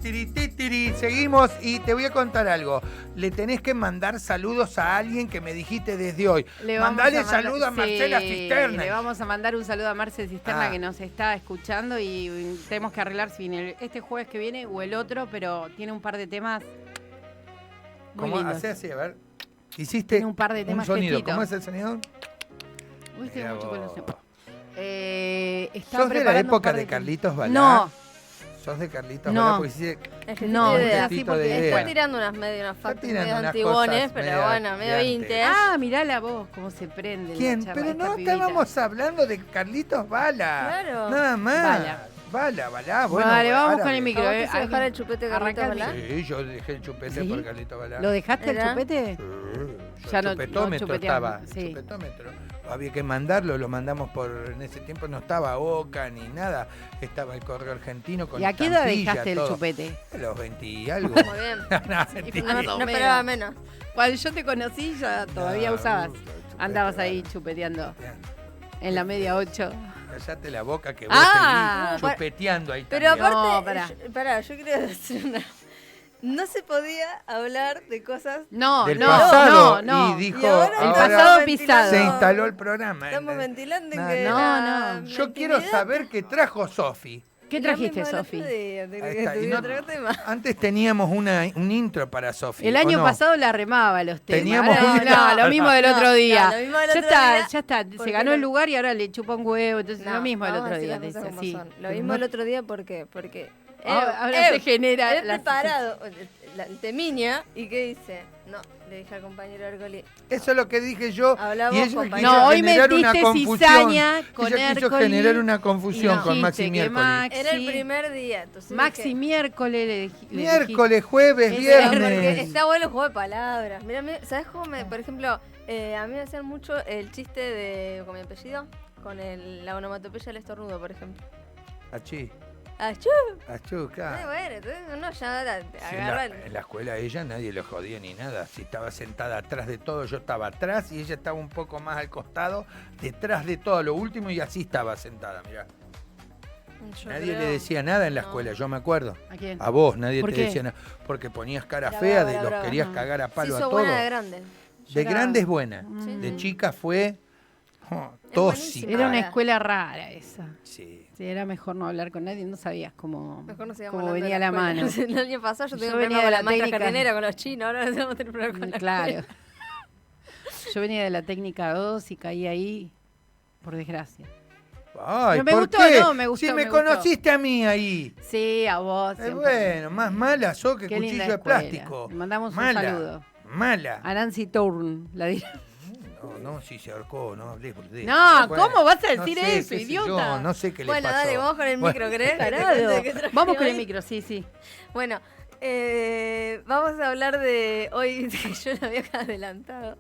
Tiri, seguimos y te voy a contar algo. Le tenés que mandar saludos a alguien que me dijiste desde hoy. Mandale saludos a Marcela Cisterna. Le vamos a mandar un saludo a Marcela Cisterna que nos está escuchando y tenemos que arreglar si viene este jueves que viene o el otro, pero tiene un par de temas muy lindos. Hacé así, a ver. Hiciste tiene un par de temas un sonido. gestitos. ¿Cómo es el sonido? Uy, tengo mucho con los temas. ¿Sos de la época de Carlitos Balá? No. ¿Sos de Carlitos No. Balá? Porque hiciste No, un es así gestito porque de idea. Está tirando unas factos medio unas antiguones, cosas pero medio bueno, medio de vintage. Ah, mirá la voz, cómo se prende. ¿Quién? La charla Pero de esta no pibita. estábamos hablando de Carlitos Balá. Claro. Nada más. Balá. Bueno, Vale, vamos ahora con el bien. micro. ¿A vos te hizo dejar el chupete de Carlitos Arrancá. Balá? Sí, yo dejé el chupete ¿Sí? por Carlitos Balá. ¿Lo dejaste el ¿Era? chupete? Yo Ya el no chupetómetro chupeteamos, estaba. sí. El chupetómetro. Había que mandarlo, lo mandamos en ese tiempo no estaba Boca ni nada. Estaba el correo argentino con ¿Y a qué edad estampilla, dejaste todo. el chupete? A los 20 y algo. Muy bien. No, Sí, mentira. más o No menos. esperaba menos. Cuando yo te conocí ya todavía No, usabas. chupete, Andabas ahí claro. chupeteando Bien. en la media 8. Cállate la boca que vos Ah, te vi chupeteando ahí Pero también. aparte, No, pará, yo quería decir una... No se podía hablar de cosas... No, Del no, pasado, no. y dijo, Y ahora el ahora pasado estamos pisado. se ventilando- instaló el programa. Estamos ¿entendés? ventilando en No, que... no. la Yo quiero intimidad- saber qué trajo Sofi. ¿Qué Lo trajiste, mismo el Sofi? otro día, te Ahí quería está, y estudiar no- otro tema. Antes teníamos un intro para Sofi. El ¿o año no? pasado la remaba los temas. Teníamos Ahora, un- no, lo mismo del otro día. No, lo mismo del Ya otro está, día, ya está. Se porque ganó el lo- lugar y ahora le chupa un huevo. Entonces No, lo mismo el vamos otro a decir día. las Dice cosas como así. son. Lo Pero mismo no- el otro día porque Ahora se genera he la- preparado el temiña y ¿qué dice? No, le dije al compañero Ercoli. Eso es lo que dije yo. Hablamos y ella con quiso Pañuelo. No, hoy generar una metiste confusión. cizaña con Ella quiso Ercoli. generar una confusión No. con Maxi Dijiste que Miércoles. Maxi- Era el Sí. primer día, entonces Maxi dije, miércoles le dijiste. Miércoles, jueves, Es porque viernes. está bueno el juego de palabras. Mira, ¿sabes cómo por ejemplo, a mí me hacían mucho el chiste de con mi apellido, con la onomatopeya del estornudo, por ejemplo. Achí, ¡Achú! achuca. Bueno, entonces uno ya Si agarra en la escuela ella nadie lo jodía ni nada. Si estaba sentada atrás de todo, yo estaba atrás y ella estaba un poco más al costado, detrás de todo lo último y así estaba sentada, mirá. Yo Nadie creo- le decía nada en la no. escuela, yo me acuerdo. ¿A quién? A vos nadie ¿Por te qué? decía nada. Porque ponías cara Era fea, brava, de era los brava. querías Ajá. cagar a Se palo a hizo todos. buena de grande. Yo De era- grande es buena. Sí. De chica fue tóxica. buenísima. Era una escuela rara esa. Sí. Sí, era mejor no hablar con nadie, no sabías cómo, Mejor no sigamos cómo hablando venía de la escuela. mano. El año pasado yo tuve Yo un venía problema de con la la maestra técnica. jardinera, con los chinos, ahora no tenemos que tener problema con la Claro. escuela. Yo venía de la técnica 2 y caí ahí, por desgracia. Ay, No me ¿por gustó, qué? no, me gustó, Si me me gustó. conociste a mí ahí. Sí, a vos. siempre. Bueno, más mala sos que Qué linda cuchillo de escuela. plástico. Le mandamos Mala, un saludo. Mala. A Nancy Tourn, la No, sí se ahorcó, no hablé boludez. No, Bueno, ¿cómo vas a no decir sé, eso, qué sé idiota? yo, no sé qué le Bueno, pasó. dale, vamos con el Bueno, micro, ¿querés? Tarado. De que traje Vamos con el hoy. micro, sí. Bueno, vamos a hablar de hoy, que yo lo había adelantado,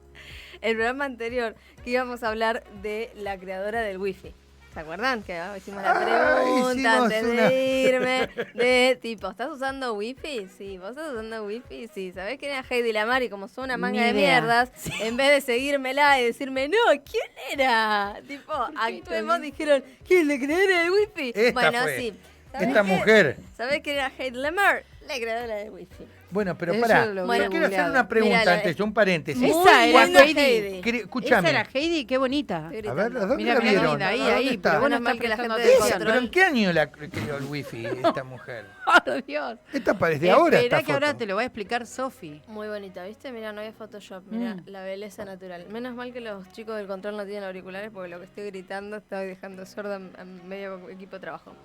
el programa anterior, que íbamos a hablar de la creadora del wifi. ¿Se acuerdan? Que hicimos la pregunta hicimos antes una- de irme, de tipo, ¿estás usando wifi? Sí, ¿vos estás usando wifi? Sí, ¿sabés quién era Heidi Lamar? Y como son una manga Ni de idea. mierdas, en vez de seguírmela y decirme, no, ¿quién era? Tipo, actuemos, dijeron, ¿quién le creadora del wifi? Esta bueno, fue. sí. ¿Sabés Esta qué? mujer. ¿Sabés quién era Heidi Lamar? La creadora del wifi. Bueno, pero Eso pará, lo yo hubiera quiero hacer googleado. una pregunta Mira, antes, un paréntesis. Esa era buena Heidi. Escúchame. Esa era Heidi, qué bonita. Estoy A ver, gritando. ¿dónde Mira, la mira, vieron? linda, ahí, ¿Dónde ahí, está? pero bueno, Menos mal está que la prestando gente de Esa, atención. ¿pero en qué año la creó el wifi esta mujer? Por Dios. Esta parece ahora Esperá esta que ahora foto. te lo va a explicar Sofi. Muy bonita, ¿viste? Mira, no había Photoshop, mira, Mm. la belleza natural. Menos mal que los chicos del control no tienen auriculares porque lo que estoy gritando estoy dejando sorda a medio equipo de trabajo.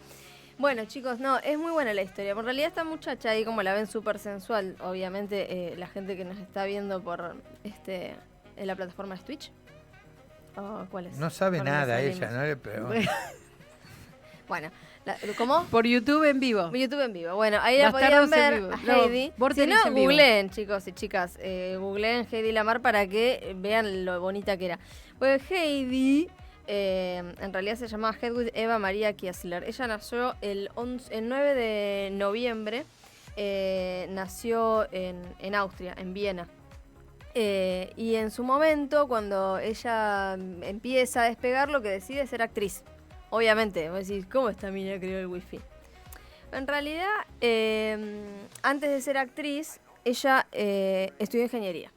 Bueno, chicos, no, es muy buena la historia. En realidad esta muchacha ahí, como la ven, súper sensual. Obviamente, la gente que nos está viendo por en la plataforma de Twitch. Oh, ¿cuál es? No sabe Por donde nada salimos. ella, no le pegó. Bueno, ¿cómo? Por YouTube en vivo. YouTube en vivo. Bueno, ahí la Bastardos podían en ver vivo. a No, Heidi. Si Vorterix no, en vivo. googleen, chicos y chicas. Googleen Heidi Lamar para que vean lo bonita que era. Pues Heidi, en realidad se llamaba Hedwig Eva María Kiesler. Ella nació el 9 de noviembre. Nació en Austria, en Viena. Y en su momento, cuando ella empieza a despegar, lo que decide es ser actriz. Obviamente, vos decís, ¿cómo esta mina creó el wifi? En realidad, antes de ser actriz, ella estudió ingeniería.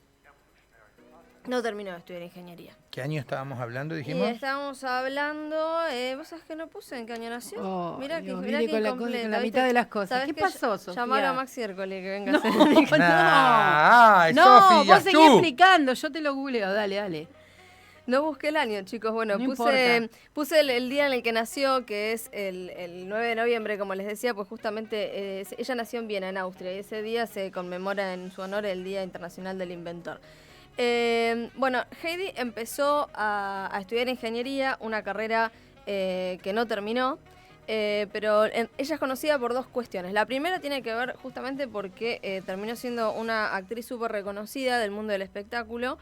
No terminó de estudiar ingeniería. ¿Qué año estábamos hablando, Y dijimos? estábamos hablando, vos sabés que no puse en qué año nació. Oh, Mirá Dios, mirá vine que con la incompleta, con la ¿viste? mitad de las cosas. ¿Sabés ¿Qué que pasó, Sofía? Llamar a Maxi Ercole que venga No, a hacer el micro. Ay, no, Sofía, vos seguís explicando, yo te lo googleo, dale. No busqué el año, chicos. Bueno, No puse el día en el que nació, que es el 9 de noviembre, como les decía, pues justamente ella nació en Viena, en Austria, y ese día se conmemora en su honor el Día Internacional del Inventor. Bueno, Heidi empezó a estudiar ingeniería, una carrera que no terminó, pero ella es conocida por dos cuestiones. La primera tiene que ver justamente porque terminó siendo una actriz súper reconocida del mundo del espectáculo.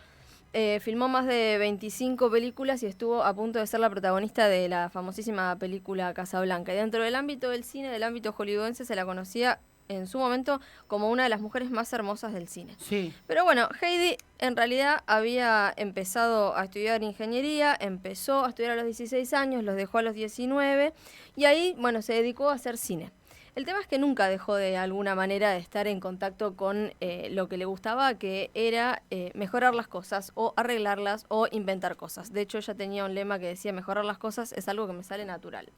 Filmó más de 25 películas y estuvo a punto de ser la protagonista de la famosísima película Casablanca. Y dentro del ámbito del cine, del ámbito hollywoodense, se la conocía en su momento como una de las mujeres más hermosas del cine. Sí. Pero bueno, Heidi en realidad había empezado a estudiar ingeniería, empezó a estudiar a los 16 años, los dejó a los 19 y ahí, bueno, se dedicó a hacer cine. El tema es que nunca dejó de alguna manera de estar en contacto con lo que le gustaba, que era mejorar las cosas o arreglarlas o inventar cosas. De hecho, ella tenía un lema que decía: mejorar las cosas es algo que me sale natural.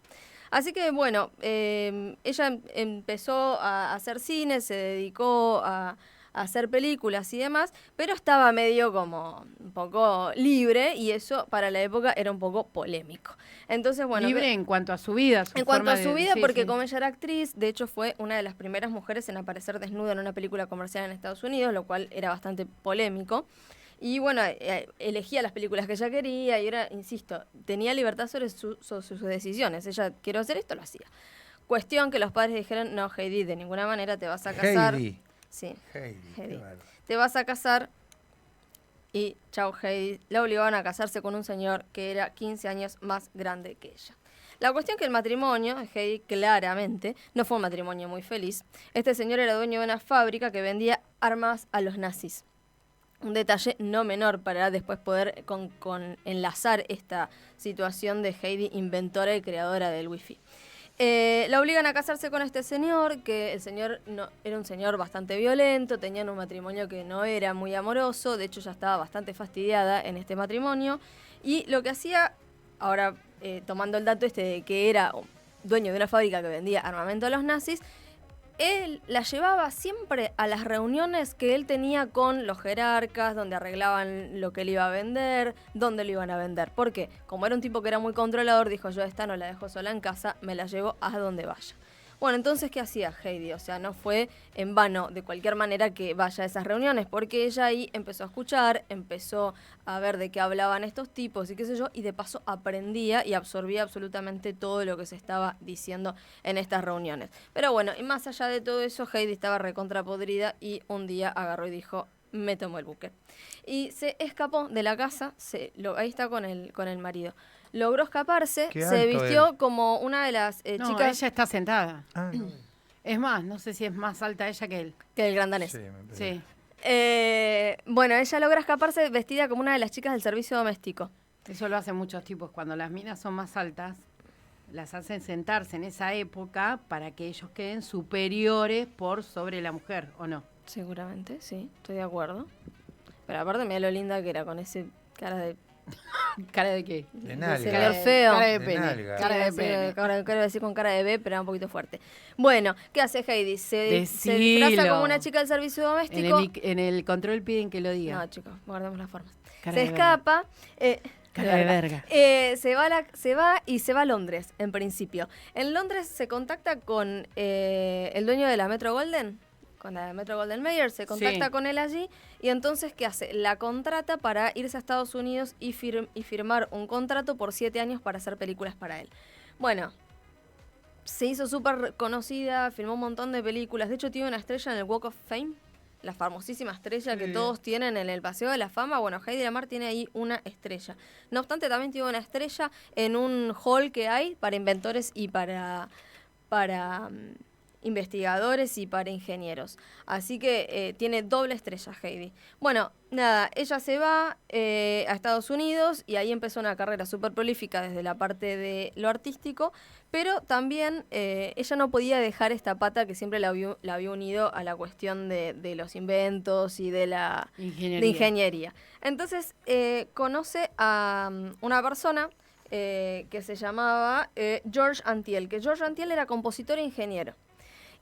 Así que bueno, ella empezó a hacer cine, se dedicó a hacer películas y demás, pero estaba medio como un poco libre y eso para la época era un poco polémico. Entonces, bueno, libre en cuanto a su vida. En cuanto a su vida, sí, porque sí. como ella era actriz, de hecho fue una de las primeras mujeres en aparecer desnuda en una película comercial en Estados Unidos, lo cual era bastante polémico. Y bueno, elegía las películas que ella quería y era, insisto, tenía libertad sobre sus decisiones. Ella, quiero hacer esto, lo hacía. Cuestión que los padres dijeron: no, Heidi, de ninguna manera te vas a casar. Heidi. Sí, Heidi. Qué bárbaro. te vas a casar. Y chau, Heidi. La obligaban a casarse con un señor que era 15 años más grande que ella. La cuestión que el matrimonio, Heidi, claramente, no fue un matrimonio muy feliz. Este señor era dueño de una fábrica que vendía armas a los nazis. Un detalle no menor para después poder enlazar esta situación de Heidi, inventora y creadora del wifi. La obligan a casarse con este señor, que el señor era un señor bastante violento, tenían un matrimonio que no era muy amoroso, de hecho ya estaba bastante fastidiada en este matrimonio, y lo que hacía, ahora tomando el dato de que era dueño de una fábrica que vendía armamento a los nazis, él la llevaba siempre a las reuniones que él tenía con los jerarcas, donde arreglaban lo que él iba a vender, dónde lo iban a vender. Porque como era un tipo que era muy controlador, dijo: yo esta no la dejo sola en casa, me la llevo a donde vaya. Bueno, entonces, ¿qué hacía Heidi? O sea, no fue en vano de cualquier manera que vaya a esas reuniones, porque ella ahí empezó a escuchar, empezó a ver de qué hablaban estos tipos y qué sé yo, y de paso aprendía y absorbía absolutamente todo lo que se estaba diciendo en estas reuniones. Pero bueno, y más allá de todo eso, Heidi estaba recontrapodrida y un día agarró y dijo: me tomo el buque. Y se escapó de la casa, ahí está con el marido. Logró escaparse, Qué se alto vistió él. como una de las No, chicas ella está sentada. Ah, no. Es más, no sé si es más alta ella que él. que el gran danés. Sí, me parece. Sí. Bueno, ella logra escaparse vestida como una de las chicas del servicio doméstico. Eso lo hacen muchos tipos. Cuando las minas son más altas, las hacen sentarse en esa época para que ellos queden superiores por sobre la mujer, ¿o no? Seguramente, sí, estoy de acuerdo. Pero aparte, mira lo linda que era con ese cara de... ¿Cara de qué? De ese nalga. señor feo. Cara de De pene. nalga. Cara de Sí, pene. quiero decir con cara de B, pero era un poquito fuerte. Bueno, ¿qué hace Heidi? Se Decilo. disfraza como una chica del servicio En doméstico. en el control piden que lo diga. No, chicos, guardemos las formas. Cara Se de escapa. Cara de verga. Se va a Londres, en principio. En Londres se contacta con el dueño de la Metro Golden, con la Metro Golden Mayer, se contacta Sí. con él allí y entonces, ¿qué hace? La contrata para irse a Estados Unidos y firmar un contrato por 7 años para hacer películas para él. Bueno, se hizo súper conocida, filmó un montón de películas, de hecho tiene una estrella en el Walk of Fame, la famosísima estrella que todos tienen en el Paseo de la Fama. Bueno, Heidi Lamar tiene ahí una estrella. No obstante, también tiene una estrella en un hall que hay para inventores y para investigadores y para ingenieros. Así que tiene doble estrella Heidi. Bueno, nada, ella se va a Estados Unidos y ahí empezó una carrera súper prolífica desde la parte de lo artístico, pero también ella no podía dejar esta pata que siempre la había unido a la cuestión de los inventos y de la ingeniería. Entonces conoce a una persona que se llamaba George Antiel, que George Antiel era compositor e ingeniero.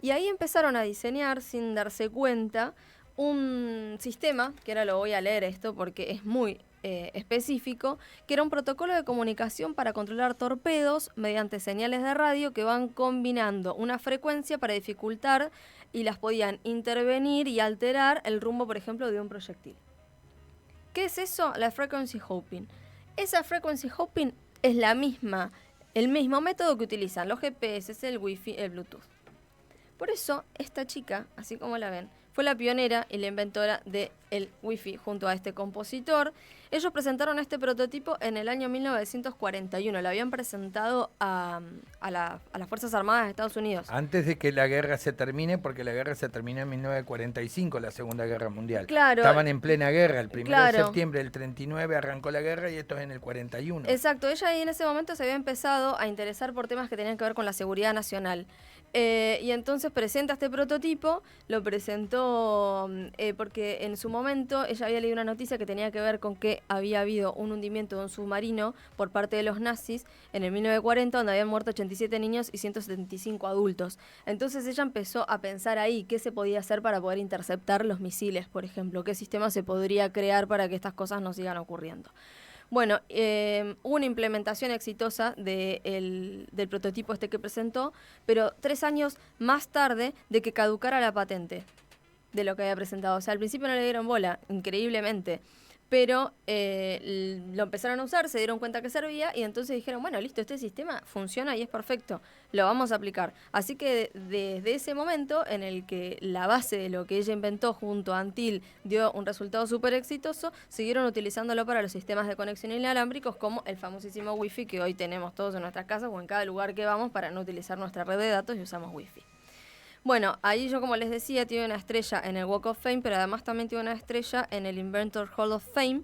Y ahí empezaron a diseñar, sin darse cuenta, un sistema, que ahora lo voy a leer esto porque es muy específico, que era un protocolo de comunicación para controlar torpedos mediante señales de radio que van combinando una frecuencia para dificultar y las podían intervenir y alterar el rumbo, por ejemplo, de un proyectil. ¿Qué es eso? La frequency hopping. Esa frequency hopping es el mismo método que utilizan los GPS, el Wi-Fi, el Bluetooth. Por eso, esta chica, así como la ven, fue la pionera y la inventora del Wi-Fi junto a este compositor. Ellos presentaron este prototipo en el año 1941. Lo habían presentado a las Fuerzas Armadas de Estados Unidos. Antes de que la guerra se termine, porque la guerra se terminó en 1945, la Segunda Guerra Mundial. Claro. Estaban en plena guerra. El 1 de septiembre del 39 arrancó la guerra y esto es en el 41. Exacto. Ella ahí en ese momento se había empezado a interesar por temas que tenían que ver con la seguridad nacional. Y entonces presenta este prototipo, lo presentó porque en su momento ella había leído una noticia que tenía que ver con que había habido un hundimiento de un submarino por parte de los nazis en el 1940, donde habían muerto 87 niños y 175 adultos. Entonces ella empezó a pensar ahí qué se podía hacer para poder interceptar los misiles, por ejemplo, qué sistema se podría crear para que estas cosas no sigan ocurriendo. Bueno, hubo una implementación exitosa del prototipo este que presentó, pero 3 años más tarde de que caducara la patente de lo que había presentado. O sea, al principio no le dieron bola, increíblemente, pero lo empezaron a usar, se dieron cuenta que servía y entonces dijeron, bueno, listo, este sistema funciona y es perfecto, lo vamos a aplicar. Así que desde ese momento en el que la base de lo que ella inventó junto a Antil dio un resultado súper exitoso, siguieron utilizándolo para los sistemas de conexión inalámbricos como el famosísimo Wi-Fi que hoy tenemos todos en nuestras casas o en cada lugar que vamos para no utilizar nuestra red de datos y usamos Wi-Fi. Bueno, ahí yo, como les decía, tiene una estrella en el Walk of Fame, pero además también tiene una estrella en el Inventor Hall of Fame.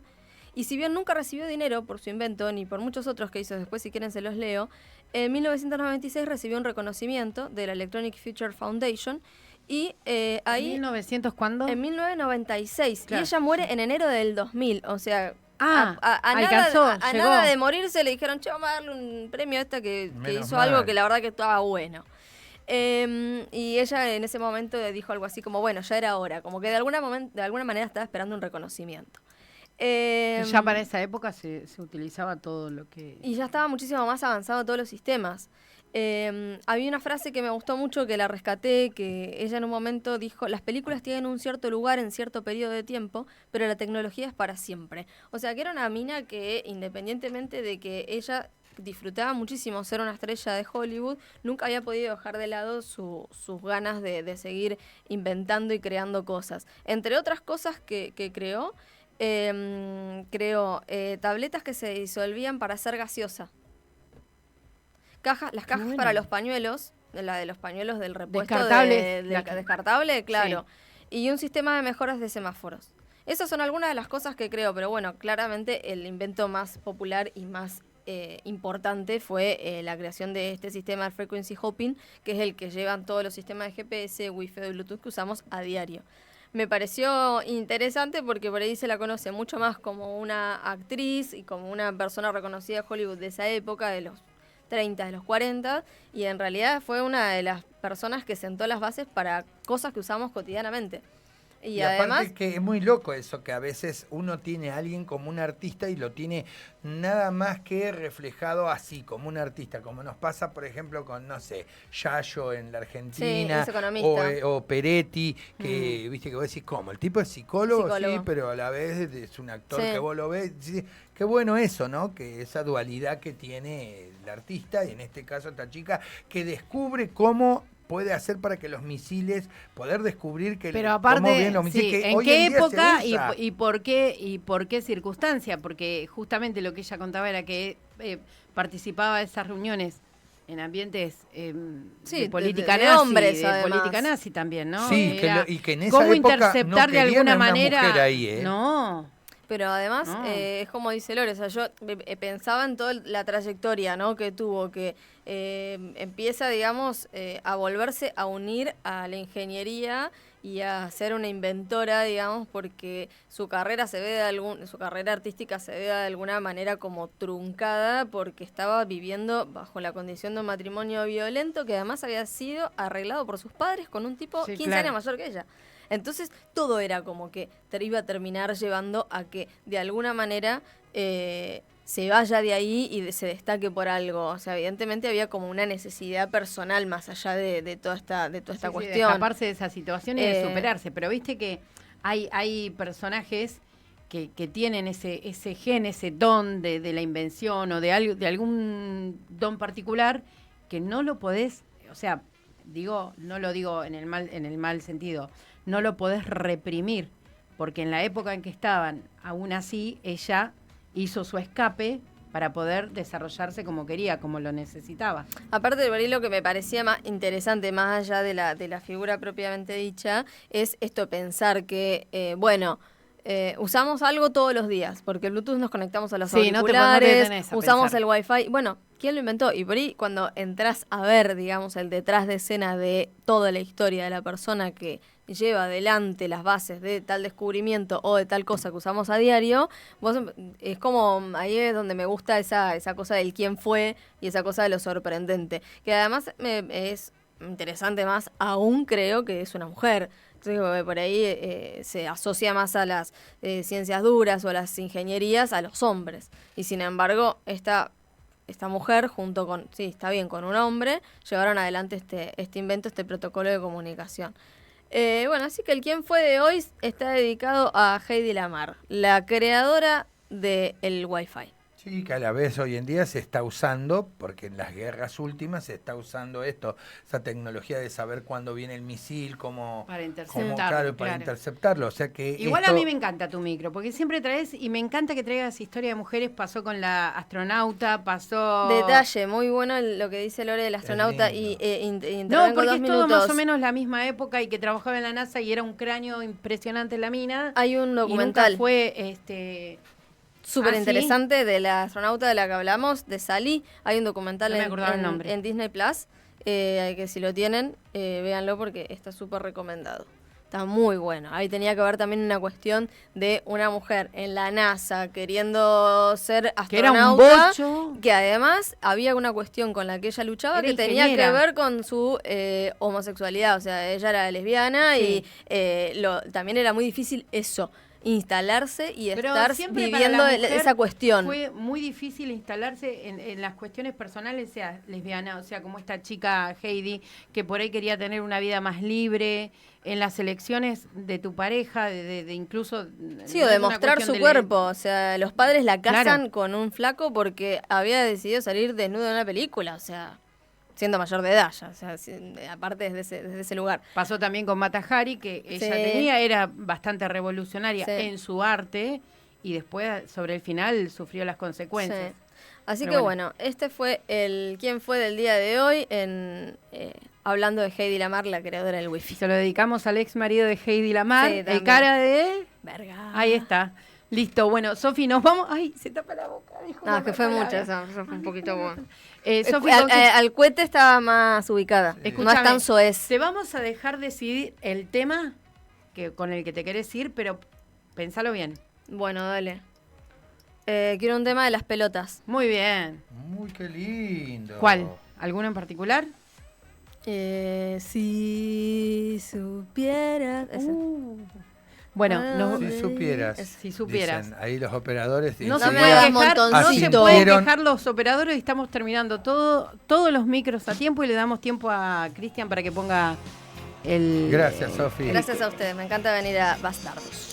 Y si bien nunca recibió dinero por su invento, ni por muchos otros que hizo, después si quieren se los leo, en 1996 recibió un reconocimiento de la Electronic Future Foundation. Y ahí... ¿En 1900 cuándo? En 1996. Claro. Y ella muere en enero del 2000, o sea... alcanzó, a nada de morirse le dijeron, che, vamos a darle un premio a esta que hizo mal. Algo que la verdad que estaba bueno. Y ella en ese momento dijo algo así como, bueno, ya era hora, como que de alguna manera estaba esperando un reconocimiento. Ya para esa época se utilizaba todo lo que... Y ya estaba muchísimo más avanzado todos los sistemas. Había una frase que me gustó mucho, que la rescaté, que ella en un momento dijo, las películas tienen un cierto lugar en cierto periodo de tiempo, pero la tecnología es para siempre. O sea, que era una mina que, independientemente de que ella disfrutaba muchísimo ser una estrella de Hollywood, nunca había podido dejar de lado sus ganas de seguir inventando y creando cosas. Entre otras cosas que creó tabletas que se disolvían para hacer gaseosa. Las cajas para los pañuelos, la de los pañuelos del repuesto descartable, claro. Sí. Y un sistema de mejoras de semáforos. Esas son algunas de las cosas que creo, pero bueno, claramente el invento más popular y más importante fue la creación de este sistema de frequency hopping, que es el que llevan todos los sistemas de GPS, Wi-Fi y Bluetooth que usamos a diario. Me pareció interesante porque por ahí se la conoce mucho más como una actriz y como una persona reconocida de Hollywood de esa época, de los 30, de los 40, y en realidad fue una de las personas que sentó las bases para cosas que usamos cotidianamente. Y además, aparte que es muy loco eso, que a veces uno tiene a alguien como un artista y lo tiene nada más que reflejado así, como un artista, como nos pasa, por ejemplo, con, no sé, Yayo en la Argentina, o Peretti, que viste que vos decís, ¿cómo? El tipo es psicólogo, sí, pero a la vez es un actor que vos lo ves. Sí, qué bueno eso, ¿no? Que esa dualidad que tiene el artista, y en este caso esta chica, que descubre cómo puede hacer para que los misiles, poder descubrir que... Pero aparte, los misiles, que ¿en qué época y por qué circunstancia? Porque justamente lo que ella contaba era que participaba de esas reuniones en ambientes Sí, de política de nazi, hombres, de además. política nazi también, ¿no? Sí, Era y que en esa cómo época interceptar no de alguna querían a una manera. mujer ahí, ¿eh? No. Pero además, No. es como dice Lore, o sea, yo pensaba en toda la trayectoria, ¿no? Que tuvo, que empieza, digamos, a volverse a unir a la ingeniería y a ser una inventora, digamos, porque su carrera su carrera artística se ve de alguna manera como truncada porque estaba viviendo bajo la condición de un matrimonio violento que además había sido arreglado por sus padres con un tipo Sí, 15 claro. años mayor que ella. Entonces todo era como que iba a terminar llevando a que de alguna manera se vaya de ahí y se destaque por algo. O sea, evidentemente había como una necesidad personal más allá de toda esta Sí, de cuestión. escaparse de esa situación y de superarse. Pero viste que hay personajes que tienen ese gen, ese don de la invención o de algún don particular que no lo podés, o sea, no lo digo en el mal sentido, no lo podés reprimir, porque en la época en que estaban, aún así, ella hizo su escape para poder desarrollarse como quería, como lo necesitaba. Aparte, por ahí lo que me parecía más interesante, más allá de la figura propiamente dicha, es esto, pensar que, usamos algo todos los días, porque el Bluetooth nos conectamos a los Sí, no te auriculares, detenés a usamos pensar. el Wi-Fi. Bueno, ¿quién lo inventó? Y por ahí cuando entras a ver, digamos, el detrás de escena de toda la historia de la persona que lleva adelante las bases de tal descubrimiento o de tal cosa que usamos a diario, es como, ahí es donde me gusta esa cosa del quién fue y esa cosa de lo sorprendente, que además es interesante más, aún creo que es una mujer. Entonces, por ahí se asocia más a las ciencias duras o a las ingenierías a los hombres. Y sin embargo, esta mujer, junto con, sí, está bien, con un hombre, llevaron adelante este invento, este protocolo de comunicación. Así que el quién fue de hoy está dedicado a Heidi Lamar, la creadora del Wi-Fi. Sí, que a la vez hoy en día se está usando, porque en las guerras últimas se está usando esa tecnología de saber cuándo viene el misil, para para interceptarlo. O sea que igual a mí me encanta tu micro, porque siempre traes, y me encanta que traigas historia de mujeres, pasó con la astronauta, pasó... Detalle, muy bueno lo que dice Lore del astronauta y no, porque es todo más o menos la misma época y que trabajaba en la NASA y era un cráneo impresionante la mina. Hay un documental. Y nunca fue súper interesante de la astronauta de la que hablamos, de Sally. Hay un documental en Disney Plus, que si lo tienen, véanlo porque está súper recomendado. Está muy bueno. Ahí tenía que ver también una cuestión de una mujer en la NASA queriendo ser astronauta. Que era un bocho. Que además había una cuestión con la que ella luchaba Era que ingeniera. tenía que ver con su homosexualidad. O sea, ella era lesbiana sí. Y también era muy difícil eso. Instalarse y pero estar viviendo esa cuestión. Fue muy difícil instalarse en las cuestiones personales, sea lesbiana, o sea, como esta chica Heidi, que por ahí quería tener una vida más libre, en las elecciones de tu pareja, de incluso... Sí, o de mostrar su cuerpo, o sea, los padres la casan con un flaco porque había decidido salir desnudo en una película, o sea... siendo mayor de edad ya, o sea, aparte desde ese lugar. Pasó también con Mata Hari, que ella era bastante revolucionaria en su arte y después sobre el final sufrió las consecuencias. Sí. Así que bueno, este fue quién fue del día de hoy hablando de Heidi Lamar, la creadora del Wi-Fi. Se lo dedicamos al ex marido de Heidi Lamar, sí, el cara de... Verga. Ahí está. Listo, bueno, Sofi, nos vamos... Ay, se tapa la boca. No, es que fue mucho eso fue un poquito bueno. Sofi, al cohete estaba más ubicada. Escúchame, no es tan soez. Te vamos a dejar decidir el tema con el que te querés ir, pero pensalo bien. Bueno, dale. Quiero un tema de las pelotas. Muy bien. Muy qué lindo. ¿Cuál? ¿Alguno en particular? Si supieras. Bueno, si supieras. Si supieras. Dicen ahí los operadores. No se pueden quejar los operadores y estamos terminando todos los micros a tiempo y le damos tiempo a Cristian para que ponga el... Gracias, Sofi. Gracias a ustedes, me encanta venir a Bastardos.